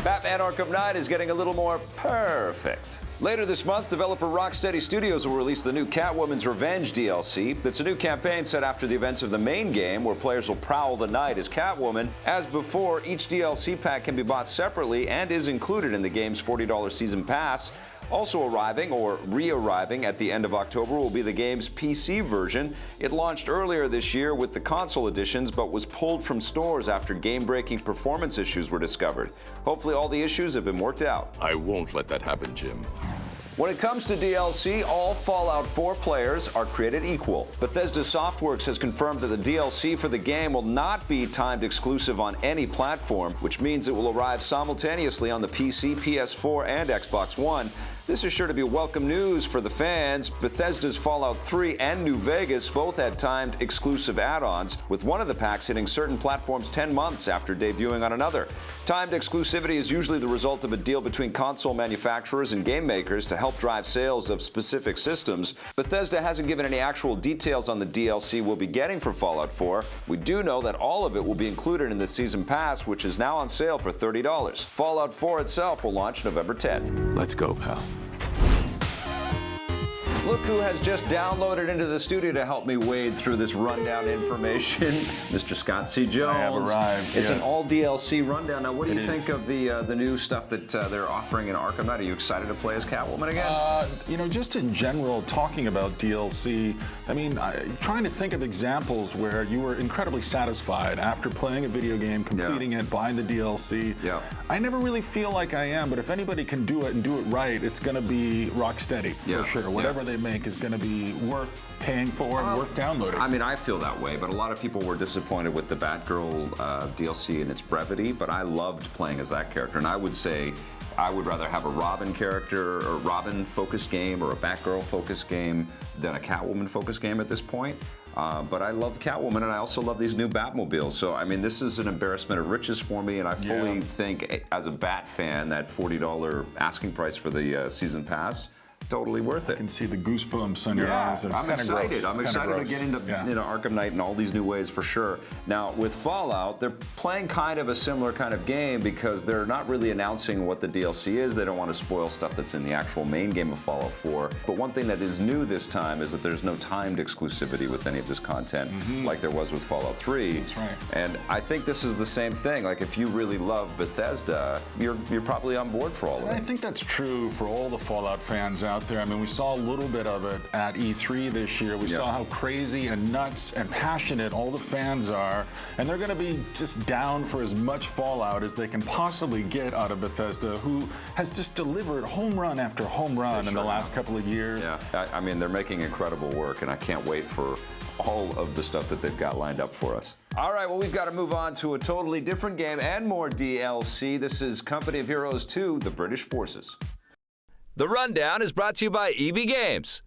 Batman Arkham Knight is getting a little more perfect. Later this month, developer Rocksteady Studios will release the new Catwoman's Revenge DLC. It's a new campaign set after the events of the main game, where players will prowl the night as Catwoman. As before, each DLC pack can be bought separately and is included in the game's $40 season pass. Also arriving, or re-arriving, at the end of October will be the game's PC version. It launched earlier this year with the console editions, but was pulled from stores after game-breaking performance issues were discovered. Hopefully all the issues have been worked out. I won't let that happen, Jim. When it comes to DLC, all Fallout 4 players are created equal. Bethesda Softworks has confirmed that the DLC for the game will not be timed exclusive on any platform, which means it will arrive simultaneously on the PC, PS4, and Xbox One. This is sure to be welcome news for the fans. Bethesda's Fallout 3 and New Vegas both had timed exclusive add-ons, with one of the packs hitting certain platforms 10 months after debuting on another. Timed exclusivity is usually the result of a deal between console manufacturers and game makers to help drive sales of specific systems. Bethesda hasn't given any actual details on the DLC we'll be getting for Fallout 4. We do know that all of it will be included in the season pass, which is now on sale for $30. Fallout 4 itself will launch November 10th. Let's go, pal. Look who has just downloaded into the studio to help me wade through this rundown information. Mr. Scott C. Jones. I have arrived, It's yes. an all DLC rundown. Now, what do you It think is. of the new stuff that they're offering in Arkham Knight? Are you excited to play as Catwoman again? Just in general, talking about DLC, I mean, trying to think of examples where you were incredibly satisfied after playing a video game, completing it, buying the DLC. Yeah. I never really feel like I am, but if anybody can do it and do it right, it's going to be Rocksteady, for sure. Whatever they make is going to be worth paying for and worth downloading. I mean, I feel that way, but a lot of people were disappointed with the Batgirl DLC and its brevity, but I loved playing as that character, and I would say I would rather have a Robin character, or Robin-focused game, or a Batgirl-focused game than a Catwoman-focused game at this point. But I love Catwoman, and I also love these new Batmobiles. So, I mean, this is an embarrassment of riches for me, and I fully think, as a Bat fan, that $40 asking price for the season pass, totally worth it. I can see the goosebumps on your arms. And I'm excited. I'm excited to get into Arkham Knight in all these new ways for sure. Now, with Fallout, they're playing kind of a similar kind of game because they're not really announcing what the DLC is. They don't want to spoil stuff that's in the actual main game of Fallout 4. But one thing that is new this time is that there's no timed exclusivity with any of this content like there was with Fallout 3. That's right. And I think this is the same thing. Like, if you really love Bethesda, you're probably on board for all of it. I think that's true for all the Fallout fans out there. I mean, we saw a little bit of it at E3 this year. We saw how crazy and nuts and passionate all the fans are, and they're going to be just down for as much Fallout as they can possibly get out of Bethesda, who has just delivered home run after home run in the last couple of years. Yeah, I mean, they're making incredible work, and I can't wait for all of the stuff that they've got lined up for us. All right, well, we've got to move on to a totally different game and more DLC. This is Company of Heroes 2, The British Forces. The Rundown is brought to you by EB Games.